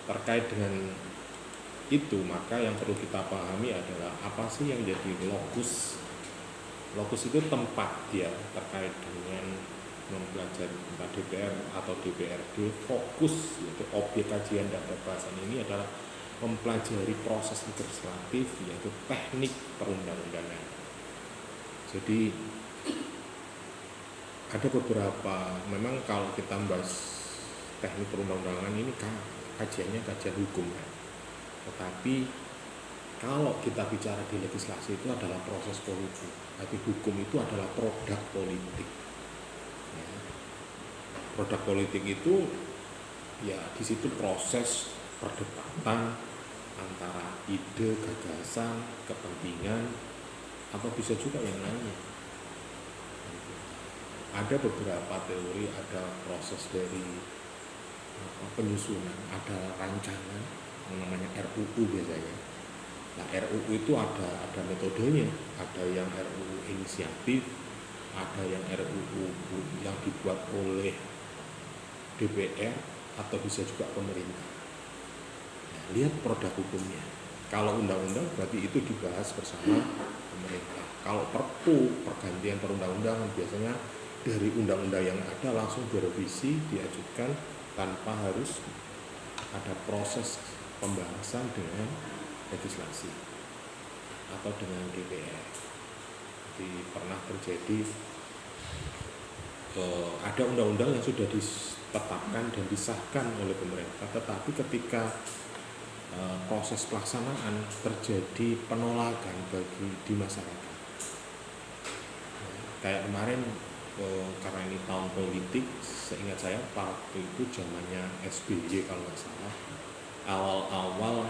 terkait dengan itu, maka yang perlu kita pahami adalah apa sih yang jadi lokus. Lokus itu tempat ya terkait dengan mempelajari tentang DPR atau DPRD. Fokus yaitu objek kajian dan pembahasan ini adalah mempelajari proses legislatif yaitu teknik perundang-undangan. Jadi ada beberapa, memang kalau kita membahas teknik perundang-undangan ini kan kajiannya kajian hukum kan. Tetapi kalau kita bicara di legislasi itu adalah proses politik. Tapi hukum itu adalah produk politik. Ya. Produk politik itu ya di situ proses perdebatan antara ide, gagasan, kepentingan, atau bisa juga yang lainnya. Ada beberapa teori, ada proses dari penyusunan, ada rancangan yang namanya RUU biasanya. Nah, RUU itu ada metodenya, ada yang RUU inisiatif, ada yang RUU yang dibuat oleh DPR atau bisa juga pemerintah. Nah, lihat produk hukumnya. Kalau undang-undang berarti itu dibahas bersama pemerintah. Kalau perpu, pergantian perundang-undangan, biasanya dari undang-undang yang ada langsung direvisi, diajukan tanpa harus ada proses pembahasan dengan legislasi atau dengan DPR. Jadi pernah terjadi ada undang-undang yang sudah ditetapkan dan disahkan oleh pemerintah, tetapi ketika proses pelaksanaan terjadi penolakan di masyarakat. Kayak kemarin karena ini tahun politik, seingat saya waktu itu zamannya SBY kalau nggak salah, awal-awal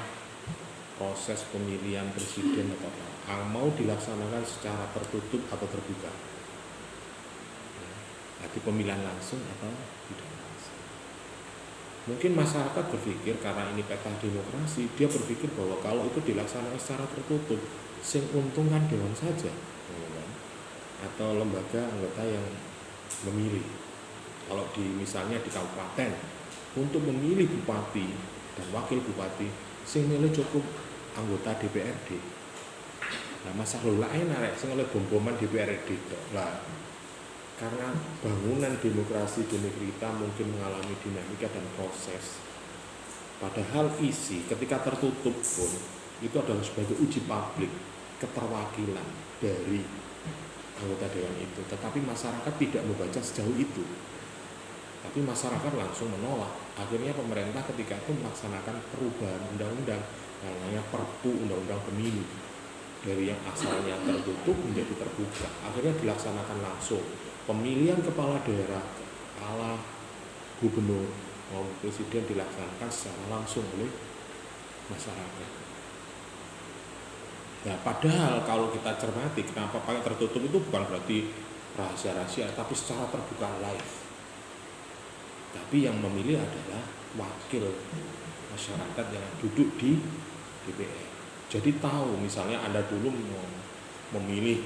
proses pemilihan presiden atau mau dilaksanakan secara tertutup atau terbuka. Jadi pemilihan langsung atau tidak langsung. Mungkin masyarakat berpikir karena ini peta demokrasi, dia berpikir bahwa kalau itu dilaksanakan secara tertutup, sing untung kan dewan saja, atau lembaga anggota yang memilih. Kalau misalnya di kabupaten untuk memilih bupati dan wakil bupati, sing milih cukup anggota DPRD. Nah, masalah lain arek sing oleh bom-boman DPRD lah. Karena bangunan demokrasi di negeri kita mungkin mengalami dinamika dan proses. Padahal isi ketika tertutup pun itu adalah sebagai uji publik keterwakilan dari anggota dewan itu, tetapi masyarakat tidak membaca sejauh itu. Tapi masyarakat langsung menolak. Akhirnya pemerintah ketika itu melaksanakan perubahan undang-undang, namanya Perpu Undang-Undang Pemilu, dari yang asalnya tertutup menjadi terbuka. Akhirnya dilaksanakan langsung pemilihan kepala daerah, kepala gubernur, maupun presiden dilaksanakan secara langsung oleh masyarakat. Nah, padahal kalau kita cermati kenapa pakai tertutup itu bukan berarti rahasia-rahasia, tapi secara terbuka live. Tapi yang memilih adalah wakil masyarakat yang duduk di DPR. Jadi tahu misalnya Anda dulu memilih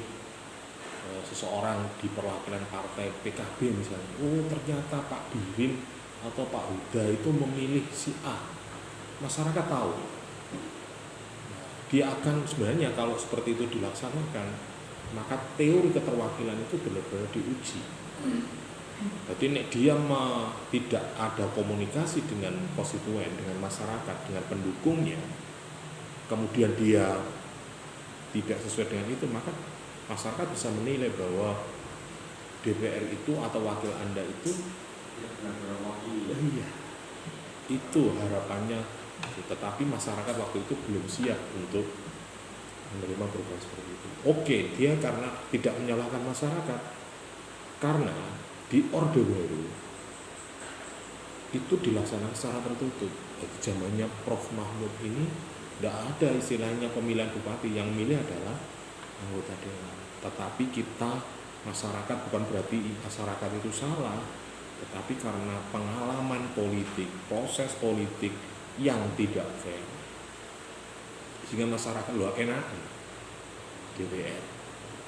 seseorang di perwakilan partai PKB misalnya, oh ternyata Pak Birin atau Pak Huda itu memilih si A. Masyarakat tahu. Dia akan sebenarnya kalau seperti itu dilaksanakan, maka teori keterwakilan itu benar-benar diuji. Jadi dia tidak ada komunikasi dengan konstituen, dengan masyarakat, dengan pendukungnya, kemudian dia tidak sesuai dengan itu, maka masyarakat bisa menilai bahwa DPR itu atau wakil Anda itu iya, itu harapannya. Tetapi masyarakat waktu itu belum siap untuk menerima perubahan seperti itu. Oke, dia karena tidak menyalahkan masyarakat, karena di Orde Baru itu dilaksanakan secara tertutup. Zamannya Prof. Mahmud ini tidak ada istilahnya pemilihan bupati, yang milih adalah anggota dewan. Tetapi kita masyarakat, bukan berarti masyarakat itu salah, tetapi karena pengalaman politik, proses politik yang tidak fair, sehingga masyarakat luar enak DPR.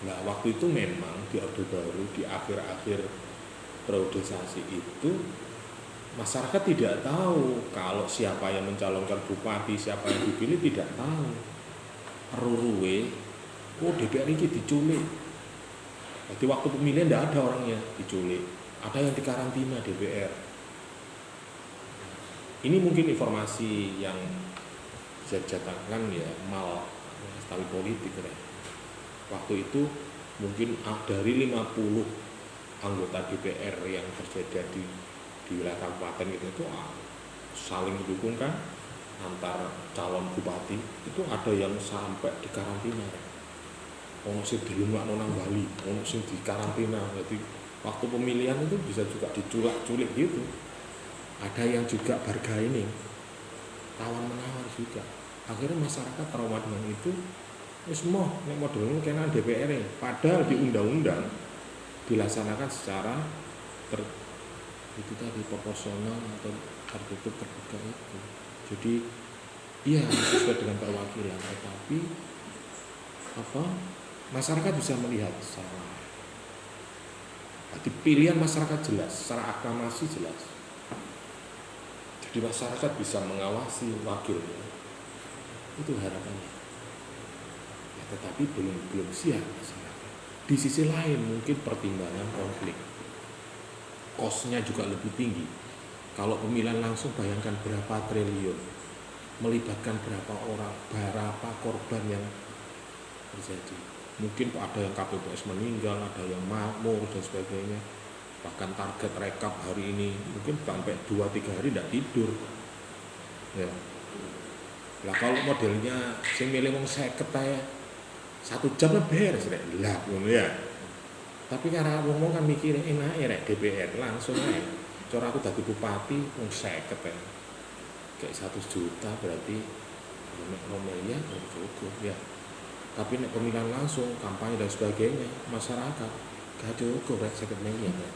Nah, waktu itu memang di Orde Baru di akhir-akhir periodisasi itu Masyarakat tidak tahu kalau siapa yang mencalonkan bupati, siapa yang dipilih tidak tahu. Ruruwe, oh DPR ini diculik. Jadi waktu pemilihan tidak ada orangnya diculik, ada yang dikarantina DPR. Ini mungkin informasi yang bisa dijadikan ya mal tali politik ya. Waktu itu mungkin dari 50 anggota DPR yang tersedia di wilayah kabupaten itu saling mendukung kan antar calon bupati, itu ada yang sampai dikarantina. Ono sing dilungakno nang Bali, ono sing dikarantina. Jadi waktu pemilihan itu bisa juga diculak-culik gitu. Ada yang juga bargaining, tawar menawar juga. Akhirnya masyarakat trauma dengan itu. Wis moh nek modelnya kena DPR -nya. Padahal di undang-undang dilaksanakan secara itu tadi proporsional atau tertutup terbuka itu. Jadi iya sesuai dengan perwakilan, tetapi masyarakat bisa melihat secara pilihan masyarakat jelas, secara aklamasi jelas. Jadi masyarakat bisa mengawasi wakilnya. Itu harapannya. Ya, tetapi belum siap masyarakat. Di sisi lain mungkin pertimbangan konflik, kosnya juga lebih tinggi. Kalau pemilihan langsung bayangkan berapa triliun, melibatkan berapa orang, berapa korban yang terjadi. Mungkin ada yang KPPS meninggal, ada yang makmur dan sebagainya. Bahkan target rekap hari ini mungkin sampai 2-3 hari tidak tidur. Ya. Lah kalau modelnya sing milih wong 50 ae 1 jam beres rek. Lah ngono ya. Tapi karena wong kan mikir enak rek DPR langsung ae. Cara aku dadi bupati wong 50 ae. Kayak 1 juta berarti nek miliar cukup ya. Tapi nek pemilihan langsung, kampanye dan sebagainya, masyarakat gak cukup rek 50 miliar.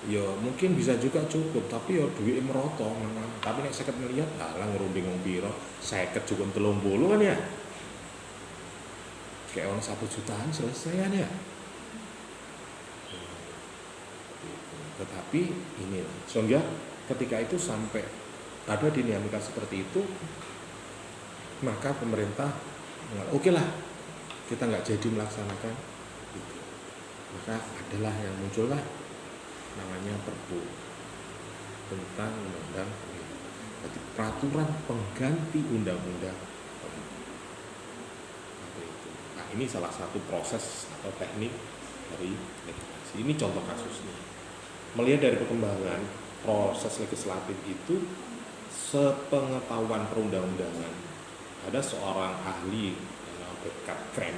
Ya mungkin bisa juga cukup, tapi ya duit meroto memang. Tapi nek 50 miliar lah ngerunding wong piro, 50 cukup 30 kan ya. Kayak orang 1 jutaan selesai kan ya. Tetapi ini sehingga ketika itu sampai ada dinamika seperti itu, maka pemerintah oke lah kita nggak jadi melaksanakan itu. Maka adalah yang muncullah namanya Perpu tentang undang-undang, jadi peraturan pengganti undang-undang. Nah ini salah satu proses atau teknik dari legislasi. Ini contoh kasusnya. Melihat dari perkembangan proses legislatif itu, sepengetahuan perundang-undangan, ada seorang ahli yang Bernard Krem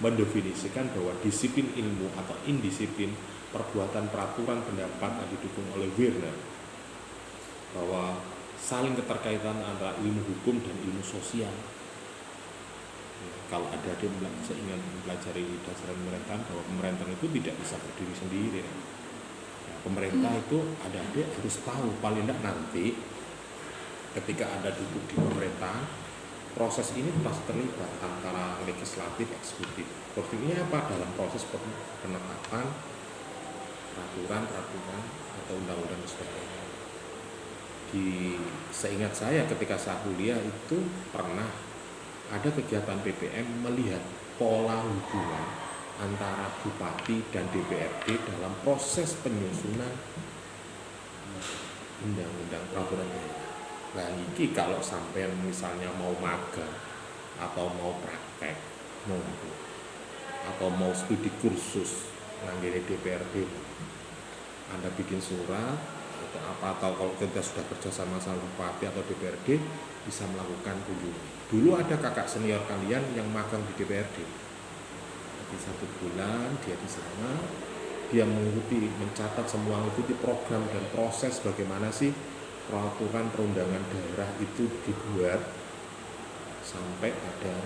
mendefinisikan bahwa disiplin ilmu atau indisiplin perbuatan peraturan pendapat yang didukung oleh Werner, bahwa saling keterkaitan antara ilmu hukum dan ilmu sosial. Kalau ada dia ingin mempelajari dasar pemerintahan, bahwa pemerintahan itu tidak bisa berdiri sendiri. Pemerintah itu adik harus tahu paling tidak nanti ketika ada duduk di pemerintahan, proses ini pasti terlibat antara legislatif, eksekutif. Ini apa? Dalam proses penetapan peraturan atau undang-undang dan sebagainya. Seingat saya ketika saya kuliah itu pernah ada kegiatan PPM melihat pola hubungan antara bupati dan DPRD dalam proses penyusunan undang-undang peraturan daerah. Nah ini kalau sampai misalnya mau magang atau mau praktek atau mau studi kursus nanggini DPRD, Anda bikin surat atau apa, atau kalau kita sudah kerjasama sama bupati atau DPRD bisa melakukan kunjungan. Dulu ada kakak senior kalian yang magang di DPRD. Di 1 bulan dia di sana, dia mencatat semua, mengikuti program dan proses bagaimana sih peraturan perundangan daerah itu dibuat sampai ada.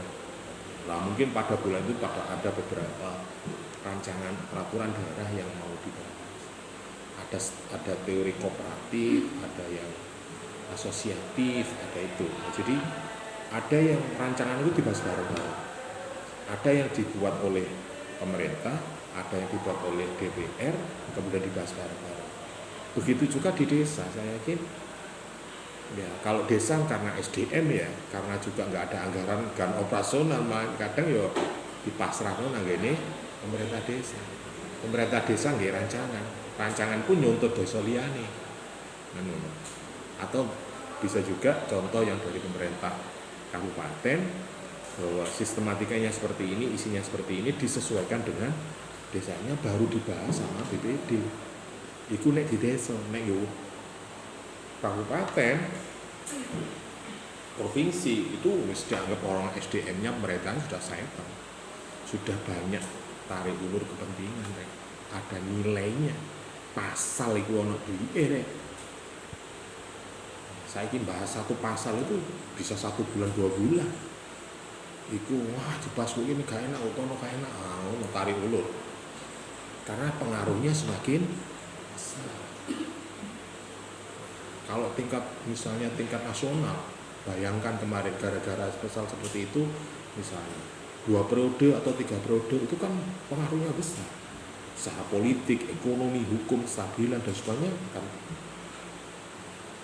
Nah mungkin pada bulan itu ada beberapa rancangan peraturan daerah yang mau dibahas. Ada teori kooperatif, ada yang asosiatif, ada itu. Nah, jadi ada yang rancangan itu dibahas bareng-bareng. Ada yang dibuat oleh pemerintah, ada yang dibuat oleh DPR, kemudian dibahas bareng-bareng. Begitu juga di desa, saya yakin ya kalau desa karena SDM ya, karena juga nggak ada anggaran kan operasional, kadang ya dipasrahkan ini pemerintah desa. Pemerintah desa nggih rancangan pun nyontoh desa liyane. Atau bisa juga contoh yang dari pemerintah kabupaten bahwa sistematikanya seperti ini, isinya seperti ini disesuaikan dengan desanya, baru dibahas sama BPD. Iku nek di desa, nek yo kabupaten, provinsi itu wis dianggap orang SDM-nya pemerintahan sudah setan, sudah banyak tarik ulur kepentingan, rek. Ada nilainya, pasal itu ono duwike, rek. Saya ingin bahas satu pasal itu bisa 1 bulan 2 bulan. Iku wah dibahas ini gak enak, utono gak enak, ono tarik ulur. Karena pengaruhnya semakin besar. Kalau misalnya tingkat nasional, bayangkan kemarin gara-gara pasal seperti itu, misalnya 2 periode atau 3 periode itu kan pengaruhnya besar. Secara politik, ekonomi, hukum, stabilan dan sebagainya kan.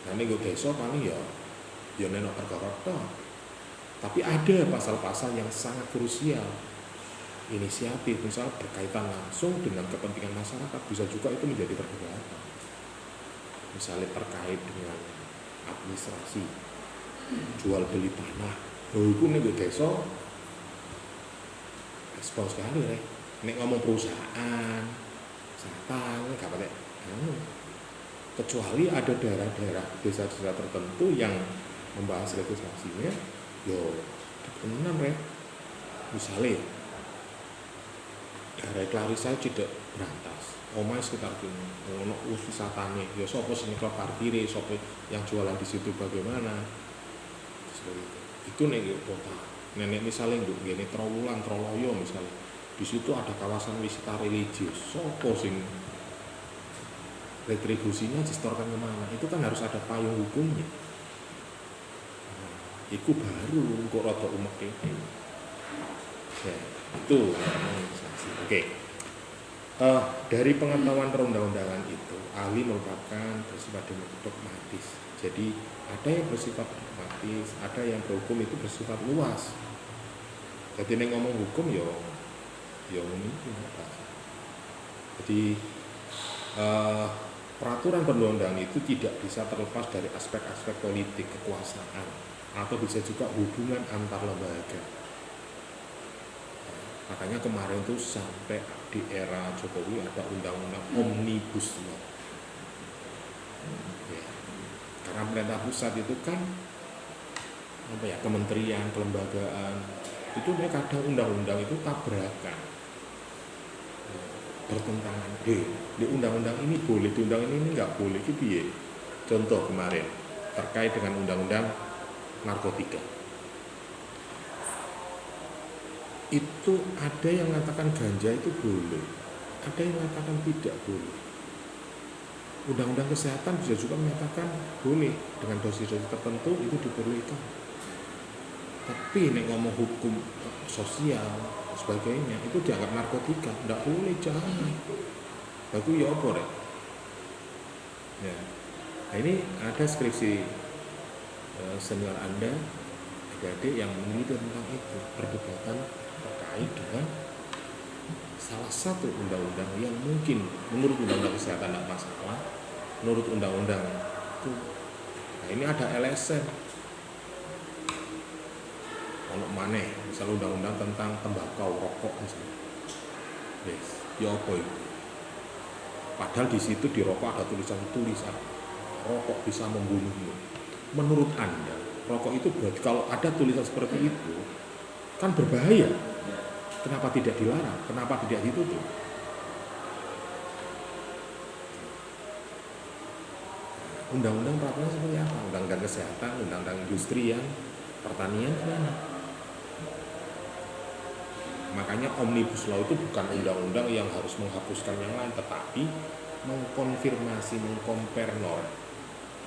Nah ini gue desa paling ya nenok perkara. Tapi ada pasal-pasal yang sangat krusial. Inisiatif misalnya berkaitan langsung dengan kepentingan masyarakat, bisa juga itu menjadi perdebatan. Misalnya terkait dengan administrasi, jual beli tanah, itu nih gue desa ekspos sekali, rek. Nek ngomong perusahaan, satang, gak pakai. Kecuali ada daerah-daerah desa-desa tertentu yang membahas legislasinya, yo tenan, rek. Misalnya daerah Clarissa tidak berantas. Omai sekitar kini, ono wisatane, ya sapa sing nyekel parkire, sapa yang jualan di situ bagaimana. Seperti itu. Itu nek kota. Nenek misalnya ngene Trowulan, Troloyo misalnya. Di situ ada kawasan wisata religius. Sapa sing retribusinya disetorkan kemana? Itu kan harus ada payung hukumnya. Nah, itu baru kok rada umek iki. Ya, itu organisasi. Oke. Dari pengetahuan perundang-undangan itu, ahli merupakan bersifat dogmatis. Jadi ada yang bersifat dogmatis, ada yang berhukum itu bersifat luas. Jadi nek ngomong hukum ya ini bahasa. Jadi peraturan perundang-undangan itu tidak bisa terlepas dari aspek-aspek politik kekuasaan atau bisa juga hubungan antar lembaga. Makanya kemarin tuh sampai di era Jokowi ada undang-undang Omnibus Law. Ya. Karena pemerintah pusat itu kan kementerian, kelembagaan itu kadang undang-undang itu tabrakan, bertentangan. Di undang-undang ini boleh, di undang ini nggak boleh. Itu piye? Contoh kemarin terkait dengan undang-undang narkotika. Itu ada yang mengatakan ganja itu boleh, ada yang mengatakan tidak boleh. Undang-undang kesehatan bisa juga menyatakan boleh dengan dosis-dosis tertentu itu diperbolehkan. Tapi nek ngomong hukum sosial sebagainya itu dianggap narkotika, tidak boleh, jangan. Bagus ya apa rek? Ya. Nah ini ada skripsi senior Anda, adik-adik yang meneliti tentang itu, perdebatan terkait dengan salah satu undang-undang yang mungkin menurut undang-undang kesehatan tidak masalah, menurut undang-undang itu. Nah ini ada LSM, ono maneh, misal undang-undang tentang tembakau, rokok misalnya. Yes, ya apa itu? Padahal di situ di rokok ada tulisan rokok bisa membunuhmu. Menurut Anda, rokok itu berarti kalau ada tulisan seperti itu kan berbahaya. Kenapa tidak dilarang? Kenapa tidak ditutup? Undang-undang peraturan seperti apa? Undang-undang kesehatan, undang-undang industrian, pertanian gimana? Makanya Omnibus Law itu bukan undang-undang yang harus menghapuskan yang lain, tetapi mengkonfirmasi, mengcompare norm.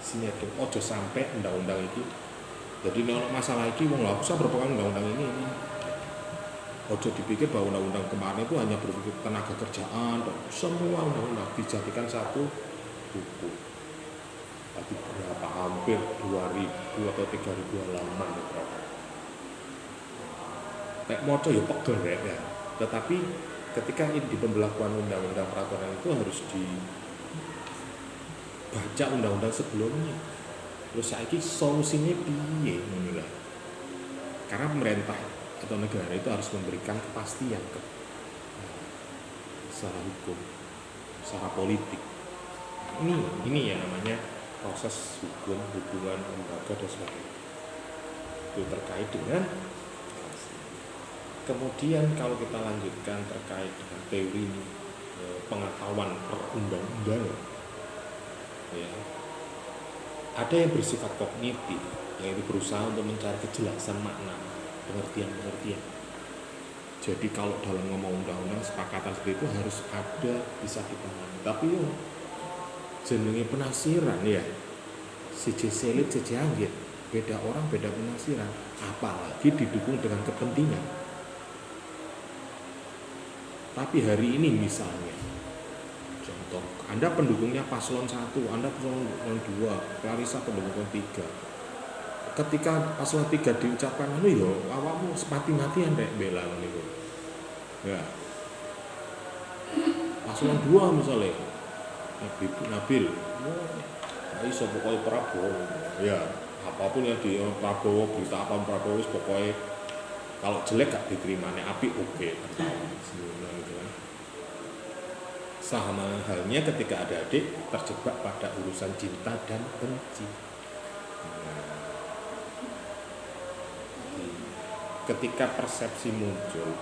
Sinergi, ojo sampai undang-undang itu. Jadi kalau masalah ini wong lha usah berpegang undang-undang ini. Ojo dipikir bahwa undang-undang kemarin itu hanya berpikir tenaga kerjaan, semua undang-undang dijadikan satu buku. Tadi berapa? Hampir 2.000 atau 3.000 halaman gitu. Nek moco ya pegel ya. Tetapi ketika ini di pembelakuan undang-undang peraturan itu harus dibaca undang-undang sebelumnya. Terus saiki solusinya piye ngono lah. Karena pemerintah atau negara itu harus memberikan kepastian secara hukum, secara politik. Ini yang namanya proses hukum, hubungan lembaga dan sebagainya. Itu terkait dengan. Kemudian kalau kita lanjutkan terkait dengan teori pengetahuan perundang-undangan, ya, ada yang bersifat kognitif, yaitu berusaha untuk mencari kejelasan makna, pengertian. Jadi kalau dalam ngomong undang-undang sepakatan seperti itu harus ada bisa dipahami. Tapi jenenge penafsiran ya, siji selit siji anggit, beda orang beda penafsiran, apalagi didukung dengan kepentingan. Tapi hari ini misalnya, contoh, Anda pendukungnya paslon 1, Anda paslon 2, Clarissa pendukung 3. Ketika paslon 3 diucapkan, awakmu mati-matian rek bela niku. Ya. Paslon 2 misalnya, Nabil, iso pokoknya Prabowo. Ya, apapun yang di Prabowo, berita apa Prabowo pokoknya kalau jelek gak diterima, nek apik oke. Sama halnya ketika adik-adik terjebak pada urusan cinta dan benci. Ketika persepsi muncul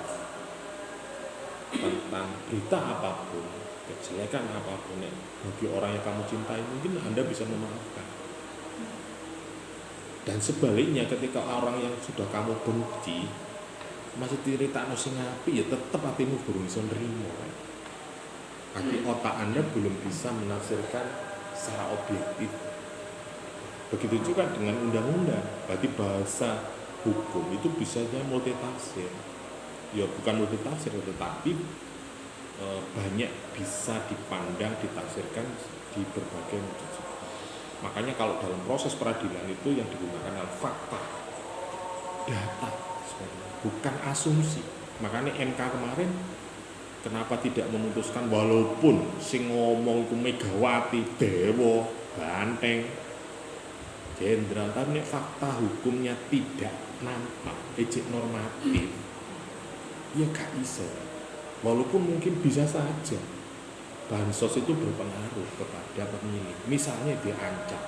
tentang berita apapun, kejelekan apapun bagi orang yang kamu cintai, mungkin Anda bisa memaafkan. Dan sebaliknya ketika orang yang sudah kamu benci masih diritakno sing apik, ya tetap hatimu durung iso nrimo. Arti otak Anda belum bisa menafsirkan secara objektif. Begitu juga dengan undang-undang. Berarti bahasa hukum itu bisanya multitafsir. Ya bukan multitafsir, tetapi banyak bisa dipandang, ditafsirkan di berbagai macam. Makanya kalau dalam proses peradilan itu yang digunakan adalah fakta, data, bukan asumsi. Makanya MK kemarin kenapa tidak memutuskan walaupun sing ngomong ku Megawati, Dewa, Banteng, Jenderal, tapi fakta hukumnya tidak nampak, ejek normatif, ya gak bisa. Walaupun mungkin bisa saja bansos itu berpengaruh kepada pemilih. Misalnya dia ancam,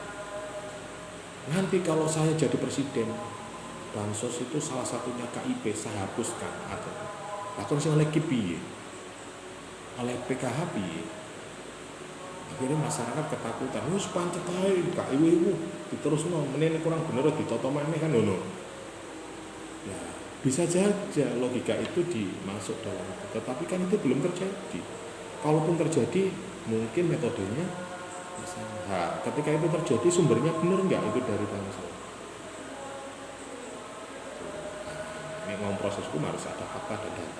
nanti kalau saya jadi presiden, bansos itu salah satunya KIP saya hapuskan atau saya lagi piye oleh PKH piye. Akhirnya masyarakat ketakutan, wis pancet ae gak iwu diterusno menene kurang bener ditoto maneh kan ngono. Ya, bisa saja logika itu dimasuk dalam itu, tetapi kan itu belum terjadi. Kalaupun terjadi, mungkin metodenya misalnya, ketika itu terjadi sumbernya benar nggak itu dari bangsa. Ini ngomong proses hukum harus ada fakta dan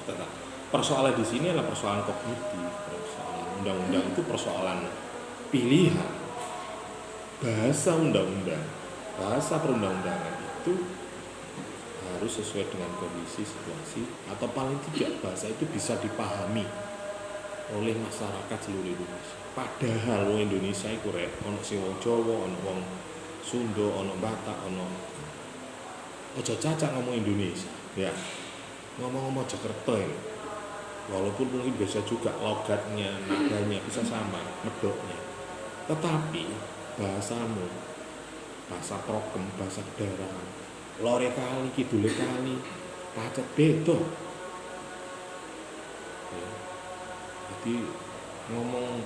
data. Persoalan di sini adalah persoalan kognitif, persoalan undang-undang itu persoalan pilihan. Bahasa undang-undang, bahasa perundang-undangan itu harus sesuai dengan kondisi situasi, atau paling tidak bahasa itu bisa dipahami oleh masyarakat seluruh Indonesia. Padahal wong Indonesia iku rek ono sing wong Jawa, ono wong Sunda, ono Batak, ono aja cacak ngomong Indonesia. Ya. Ngomong-ngomong Jakarta ini. Walaupun mungkin biasa juga logatnya, nadanya bisa sama, medoknya. Tetapi bahasamu, bahasa prokem, bahasa daerah, lore kali, kidule kali, pacet beda. Ya. Jadi ngomong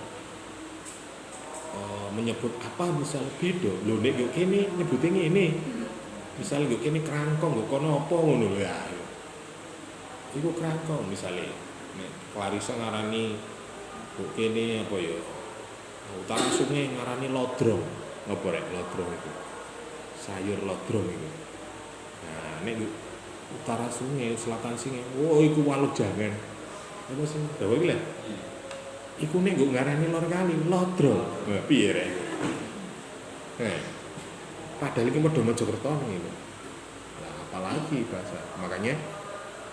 menyebut apa misalnya beda. Lho nek yo kene nyebute ngene. Misal yo kene krangkong, yo kono apa ngono ya. Iku krangkong misalnya. Nek Clarissa ngarani kok kene apa ya? Utara sungai ngarani lodrong. Apa rek lodrong itu? Sayur lodrong itu. Nah, nek utara sungai, selatan sungai, iku waluk jangan. Apa sih? Dawa iki lho. Iku nek nggo ngarani lor kali, lodro. Nah, piye rek? Padahal iki padha Mojokerto ngene. Nah, apalagi bahasa. Makanya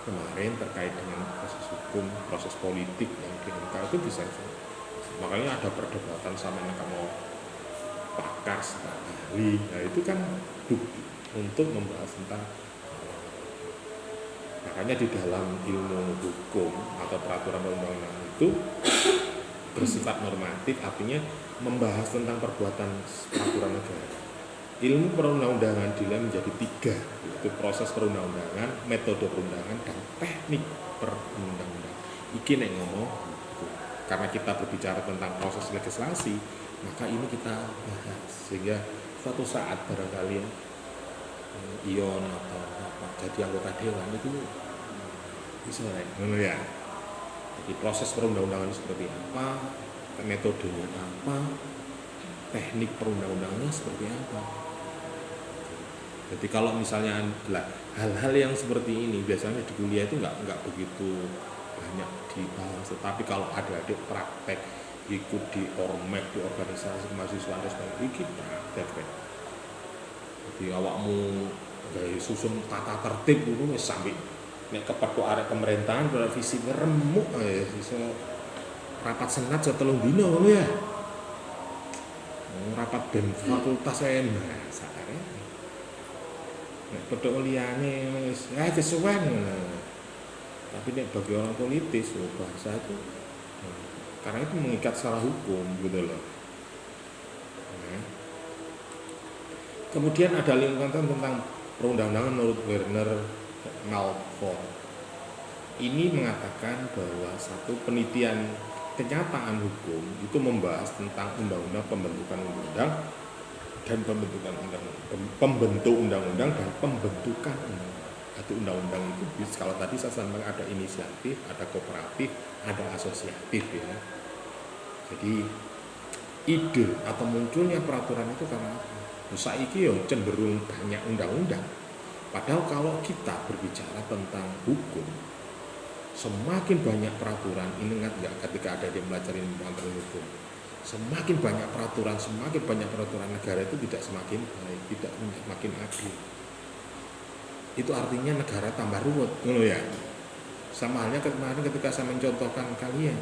kemarin terkait dengan proses hukum, proses politik yang di MK itu bisa. Makanya ada perdebatan sama yang kamu pakar, ahli. Nah, itu kan bukti untuk membahas tentang. Makanya di dalam ilmu hukum atau peraturan perundang-undangan itu bersifat normatif, artinya membahas tentang perbuatan peraturan negara. Ilmu perundang-undangan dilihat menjadi 3, yaitu proses perundang-undangan, metode perundangan, dan teknik perundang-undangan. Iki nek ngomong hukum. Karena kita berbicara tentang proses legislasi, maka ini kita bahas sehingga suatu saat barangkali Ion atau apa jadi anggota dewan itu bisa ya. Jadi proses perundang-undangan seperti apa, metodenya apa, teknik perundang-undangannya seperti apa. Jadi kalau misalnya adalah hal-hal yang seperti ini biasanya di kuliah itu nggak begitu banyak dibahas. Tetapi kalau adik-adik praktek ikut di ormek, di organisasi kemahasiswaan dan sebagainya, ini praktek. Jadi awakmu gawe susun tata tertib itu wis sampai nek kepethuk arek pemerintahan ora visi remuk iso rapat senat setelung dino ngono ya. Rapat BEM fakultas sakare. Nek pedhok liyane wis kesuwen ngono. Tapi nek bagi orang politis bahasa itu karena itu mengikat secara hukum gitu loh. Kemudian ada lingkungan tentang perundang-undangan menurut Werner Malfoy. Ini mengatakan bahwa satu penelitian kenyataan hukum itu membahas tentang undang-undang, pembentukan undang-undang dan pembentukan pembentuk undang-undang dan pembentukan undang-undang. Satu undang-undang itu kalau tadi saya sampaikan ada inisiatif, ada kooperatif, ada asosiatif ya. Jadi ide atau munculnya peraturan itu karena apa? Saiki yo cenderung banyak undang-undang. Padahal kalau kita berbicara tentang hukum, semakin banyak peraturan, ingat nggak ketika ada yang belajar ilmu hukum, semakin banyak peraturan negara itu tidak semakin baik, tidak semakin adil. Itu artinya negara tambah ruwet, ngono ya. Sama halnya kemarin ketika saya mencontohkan kalian,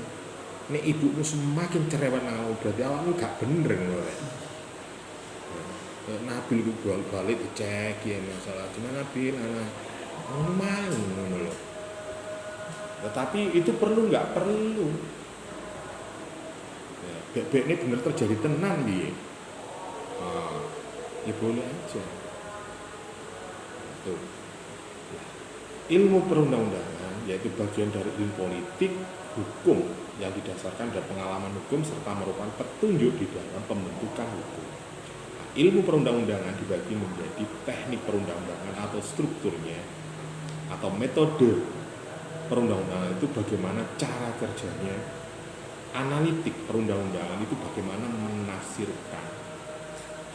nek ibumu semakin cerewet nang berarti awakmu gak bener ngono ya. Nabil itu balik dicek ya masalah gimana Nabil ngono loh. Tetapi itu perlu nggak perlu ya, bebek ini benar terjadi tenan dia ya boleh aja itu. Ilmu perundang-undangan yaitu bagian dari ilmu politik hukum yang didasarkan dari pengalaman hukum serta merupakan petunjuk di dalam pembentukan hukum. Ilmu perundang-undangan dibagi menjadi teknik perundang-undangan atau strukturnya atau metode perundang-undangan itu bagaimana cara kerjanya, analitik perundang-undangan itu bagaimana menafsirkan.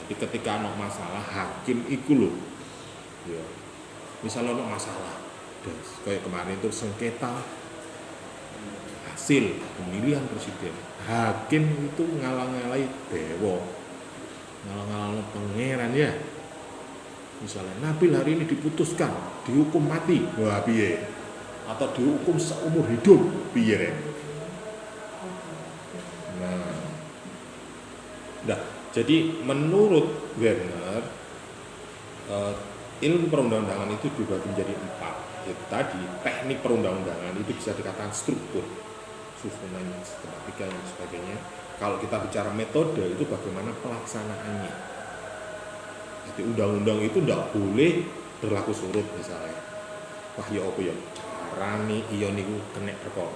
Jadi ketika ada masalah hakim iku lho ya, misalnya ada masalah kayak kemarin itu sengketa hasil pemilihan presiden, hakim itu ngalang-ngalai dewa, ngalang-ngalang pangeran ya. Misalnya Nabil hari ini diputuskan dihukum mati, wah piye? Atau dihukum seumur hidup, piye? Nah, jadi menurut Werner ilmu perundang-undangan itu dibagi menjadi 4. Itu tadi teknik perundang-undangan itu bisa dikatakan struktur, susunan sistematika dan sebagainya. Kalau kita bicara metode itu bagaimana pelaksanaannya. Jadi undang-undang itu tidak boleh berlaku surut misalnya. Wah ya apa ya carane iya niku kena perkara.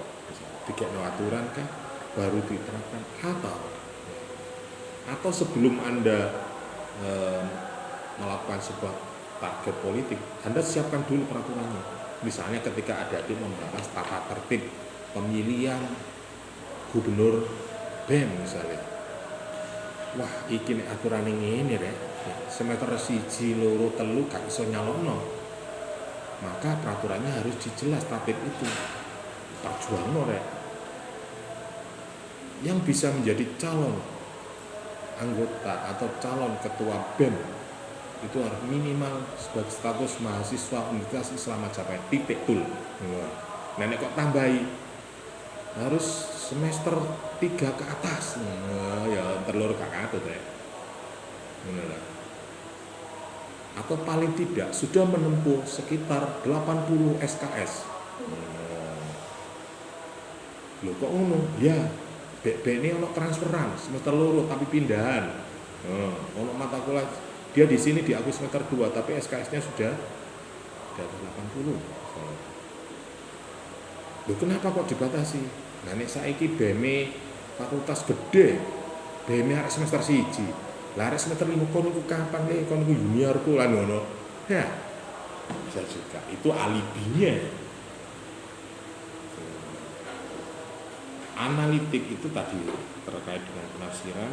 Dikekno aturan kan baru diterapkan atau sebelum Anda melakukan sebuah target politik, Anda siapkan dulu peraturannya. Misalnya ketika ada membahas tata tertib pemilihan gubernur BEM misalnya. Wah, iki nek aturane ngene rek. Semester 1, 2, 3 gak iso nyalonno. Maka peraturannya harus dijelas tatip itu. Perjuangno rek. yang bisa menjadi calon anggota atau calon ketua BEM itu harus minimal sebagai status mahasiswa Universitas Islam Majapahit titik tul. Nah, nek kok tambahi harus semester 3 ke atas. Ya terlur gak katut ya. Atau paling tidak sudah menempuh sekitar 80 SKS. Loh kok ngono? Ya, BB ini ono transferan semester loro tapi pindahan. Ono mata kuliah dia di sini diakui semester 2 tapi SKS-nya sudah di atas 80. Loh kenapa kok dibatasi? Nah nek saiki BM fakultas gede, BM arek semester 1. Lah arek semester 5 kon iku kapan nek kon iku juniorku lan ngono. Ya. Bisa juga. Itu alibinya. Analitik itu tadi terkait dengan penafsiran.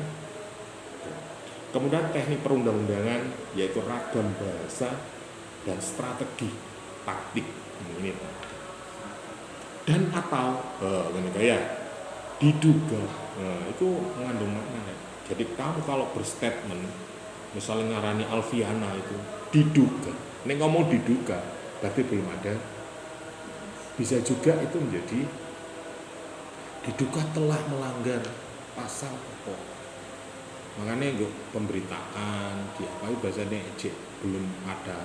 Kemudian teknik perundang-undangan yaitu ragam bahasa dan strategi taktik. Ini dan atau kayak diduga, itu mengandung makna. Jadi kamu kalau berstatement misalnya ngarani Alfiana itu diduga, ini ngomong diduga berarti belum ada. Bisa juga itu menjadi diduga telah melanggar pasal apa. Makanya gue pemberitaan diapain bahasanya belum ada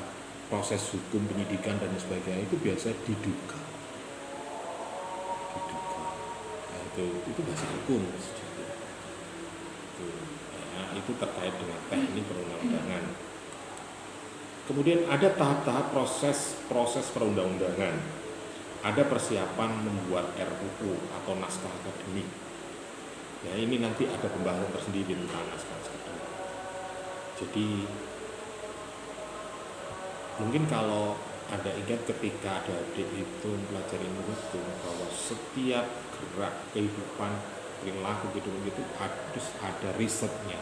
proses hukum penyidikan dan sebagainya itu biasa diduga. Itu bahasa hukum itu terkait dengan teknik perundang-undangan. Kemudian ada tahap-tahap proses perundang-undangan. Ada persiapan membuat RUU atau naskah akademik. Ya ini nanti ada pembahasan tersendiri tentang naskah akademik. Jadi mungkin kalau ada ingat ketika ada adik itu mempelajari hukum bahwa setiap gerak kehidupan perilaku gitu harus ada risetnya,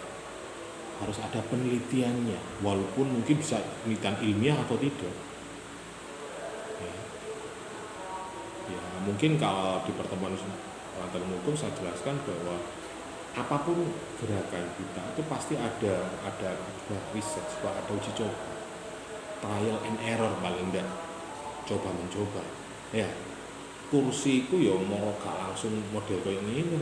harus ada penelitiannya, walaupun mungkin bisa penelitian ilmiah atau tidak. Ya mungkin kalau di pertemuan ilmu hukum saya jelaskan bahwa apapun gerakan kita itu pasti ada riset, ada uji coba, trial and error paling enggak, coba mencoba. Ya kursi itu ya mau gak langsung model kayak ini.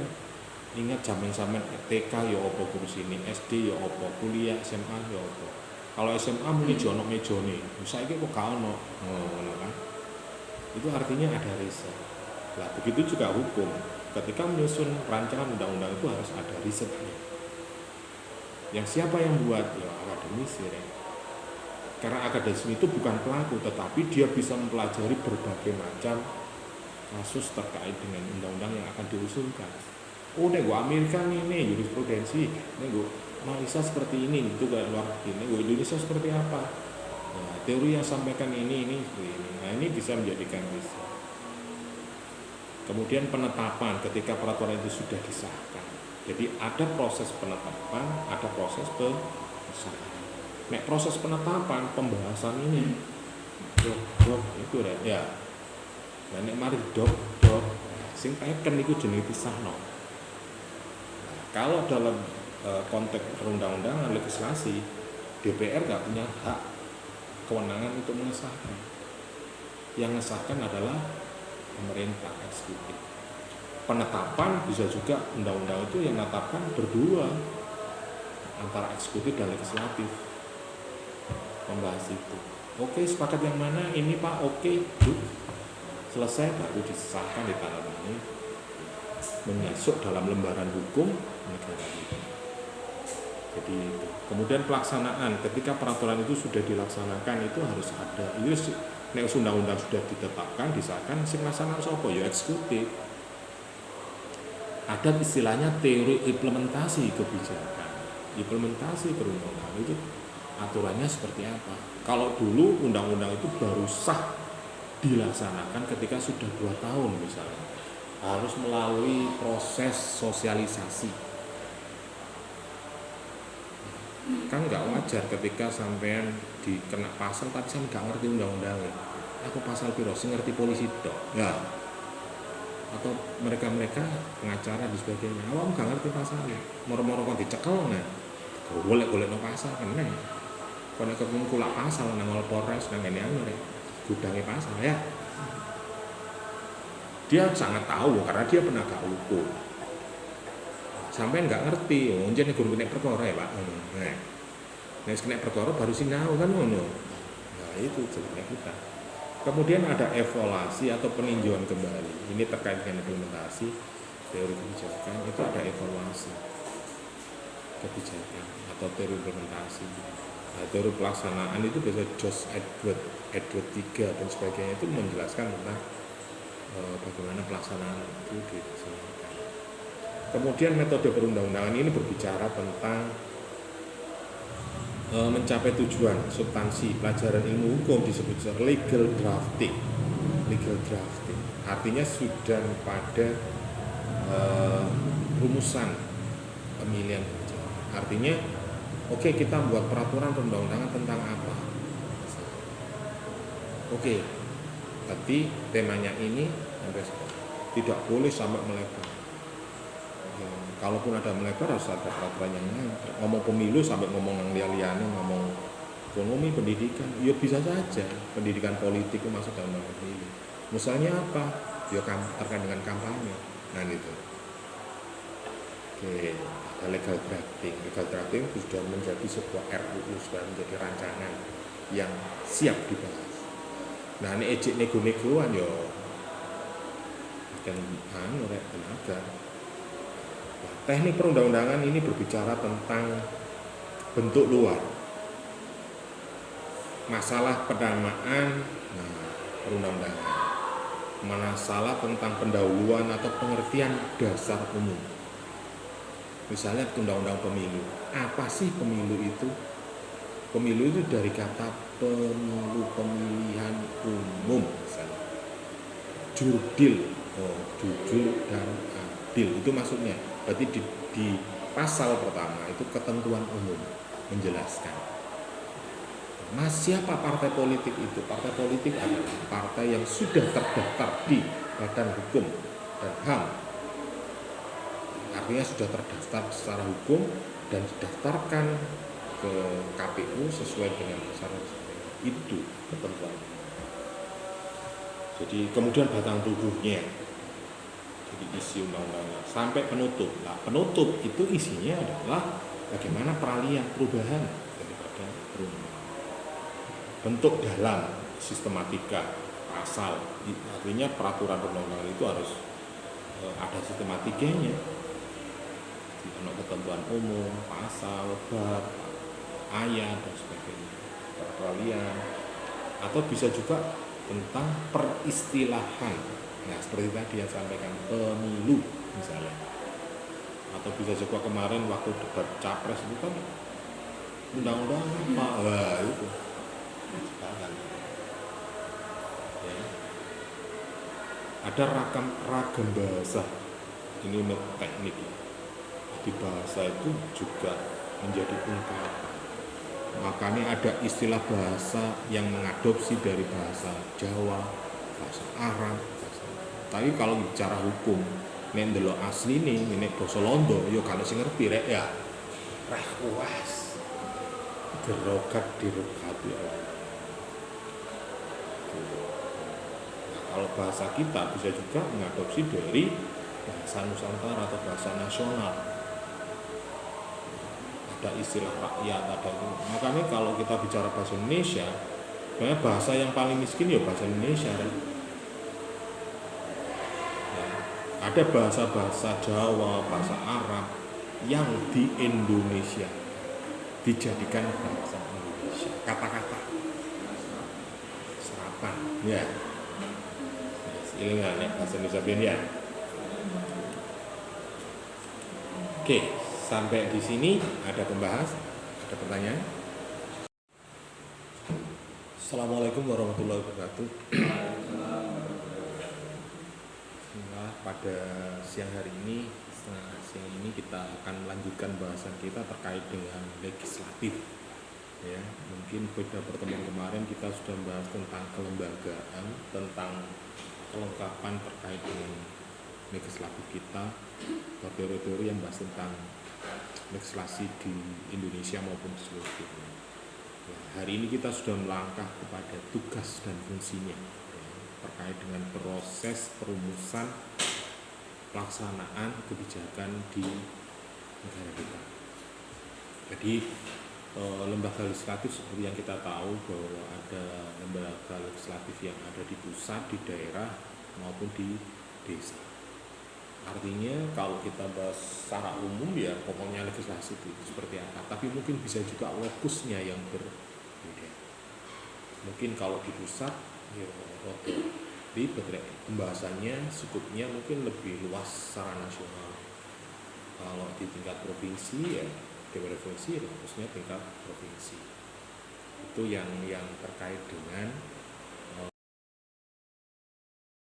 Ingat zaman TK ya apa kursi ini, SD ya apa, kuliah SMA ya apa. Kalau SMA mungkin jono mejone, saiki kok gak ono. Kan? Itu artinya ada riset. Lah begitu juga hukum. Ketika menyusun rancangan undang-undang itu harus ada risetnya. Yang siapa yang buat? Ya akademisi. Karena akademisi itu bukan pelaku, tetapi dia bisa mempelajari berbagai macam kasus terkait dengan undang-undang yang akan diusulkan. Oh, nego Amerika ini jurisprudensi, nego Malaysia seperti ini, itu kayak luar negeri, nego Indonesia seperti apa. Nah, teori yang sampaikan ini seperti ini. Nah, ini bisa menjadikan riset. Kemudian penetapan ketika peraturan itu sudah disahkan. Jadi ada proses penetapan, ada proses pengesahan. Nek proses penetapan pembahasan ini, dok itu ya. Dan nek mari dok, sing teken iku jenenge pisahno. Kalau dalam konteks perundang-undangan legislasi, DPR nggak punya hak kewenangan untuk mengesahkan. Yang mengesahkan adalah pemerintah eksekutif. Penetapan bisa juga undang-undang itu yang menetapkan berdua antara eksekutif dan legislatif. Membahas itu. Oke, sepakat yang mana? Ini Pak, oke. Selesai baru disahkan ditandatangani. Menyasuk dalam lembaran hukum negara itu. Jadi itu. Kemudian pelaksanaan ketika peraturan itu sudah dilaksanakan itu harus ada. Nek undang-undang sudah ditetapkan, disahkan, sing laksanakan sapa ya eksekutif. Ada istilahnya teori implementasi kebijakan. Implementasi perundang-undangan itu aturannya seperti apa? Kalau dulu undang-undang itu baru sah dilaksanakan ketika sudah 2 tahun misalnya. Harus melalui proses sosialisasi. Kan nggak wajar ketika sampean dikena pasal tapi saya nggak ngerti undang-undangnya. Aku pasal piro sing ngerti polisi dok. Ya. atau mereka pengacara di sebagainya, awam gak ngerti pasalnya, moro-moro kok dicekel nah, golek-golek no pasal kena, kalau ketemu kulak pasal nang Polres nang ini rek gudangi pasal ya, dia sangat tahu karena dia penegak hukum, sampai nggak ngerti, mungkin guru kena perkara ya pak, nah kena perkara baru sinau kan ngono, nah itu jeleknya kita. Kemudian ada evaluasi atau peninjauan kembali. Ini terkait dengan implementasi teori kebijakan, itu ada evaluasi kebijakan atau teori implementasi. Nah, teori pelaksanaan itu biasa Josh Edward 3 dan sebagainya itu menjelaskan tentang bagaimana pelaksanaan itu dilaksanakan. Kemudian metode perundang-undangan ini berbicara tentang mencapai tujuan substansi pelajaran ilmu hukum disebut legal drafting. Artinya sudah pada rumusan pemilihan kebijakan. Artinya oke, kita buat peraturan perundang-undangan tentang apa, oke, tapi temanya ini tidak boleh sampai melebar. Kalaupun ada melebar harus ada peraturan yang lain. Ngomong pemilu sampai ngomong yang liane, ngomong ekonomi, pendidikan, ya bisa saja pendidikan politik itu masuk dalam pemilu. Misalnya apa? Ya terkait dengan kampanye. Nah itu. Oke, ada legal drafting. Legal drafting itu sudah menjadi sebuah RUU, sudah menjadi rancangan yang siap dibahas. Nah ini ejek nego-negoan ya akan oleh tenaga. Teknik perundang-undangan ini berbicara tentang bentuk luar, masalah penamaan, perundang-undangan, masalah tentang pendahuluan atau pengertian dasar umum. Misalnya undang-undang pemilu, apa sih pemilu itu? Pemilu itu dari kata pemilu, pemilihan umum, misalnya jurdil, jujur dan adil, itu maksudnya. Berarti di pasal pertama itu ketentuan umum menjelaskan. Nah, siapa partai politik itu? Partai politik adalah partai yang sudah terdaftar di Badan Hukum dan HAM. Artinya sudah terdaftar secara hukum dan didaftarkan ke KPU sesuai dengan syarat itu ketentuan. Jadi kemudian batang tubuhnya, jadi isi undang-undangnya sampai penutup. Nah, penutup itu isinya adalah bagaimana peralihan perubahan daripada perundang. Bentuk dalam sistematika pasal, artinya peraturan perundang-undangan itu harus ada sistematikanya. Ada ketentuan umum, pasal, bab, ayat dan sebagainya. Peralihan atau bisa juga tentang peristilahan. Nah, seperti tadi yang sampaikan pemilu misalnya, atau bisa juga kemarin waktu debat capres itu kan undang-undang apa, wah itu sekarang ya. Ada ragam bahasa, ini teknik ya. Di bahasa itu juga menjadi ungkapan, makanya ada istilah bahasa yang mengadopsi dari bahasa Jawa, bahasa Arab. Tapi kalau bicara hukum, nek ndelok asline nek basa Londo ya kalau sing ngerti rek ya. Rah puas. Derogat ya. Nah, kalau bahasa kita bisa juga mengadopsi dari bahasa Nusantara atau bahasa nasional. Ada istilah rakyat, ada itu. Makanya kalau kita bicara bahasa Indonesia, sebenarnya bahasa yang paling miskin ya bahasa Indonesia. Ada bahasa-bahasa Jawa, bahasa Arab yang di Indonesia dijadikan bahasa Indonesia, kata-kata serapan ya. Ini nggak bahasa Indonesia ya. Oke, sampai di sini ada pembahas, ada pertanyaan. Assalamualaikum warahmatullahi wabarakatuh. Pada siang hari ini, kita akan melanjutkan bahasan kita terkait dengan legislatif. Ya, mungkin pada pertemuan kemarin kita sudah membahas tentang kelembagaan, tentang kelengkapan terkait dengan legislatif kita, teori-teori yang bahas tentang legislasi di Indonesia maupun di seluruh dunia. Ya, hari ini kita sudah melangkah kepada tugas dan fungsinya ya, terkait dengan proses perumusan pelaksanaan kebijakan di negara kita. Jadi lembaga legislatif seperti yang kita tahu bahwa ada lembaga legislatif yang ada di pusat, di daerah maupun di desa. Artinya kalau kita bahas secara umum ya pokoknya legislasi itu seperti apa, tapi mungkin bisa juga lokusnya yang berbeda. Mungkin kalau di pusat ya di pembahasannya skupnya mungkin lebih luas secara nasional. Kalau di tingkat provinsi ya provinsi ya lokusnya tingkat provinsi. Itu yang terkait dengan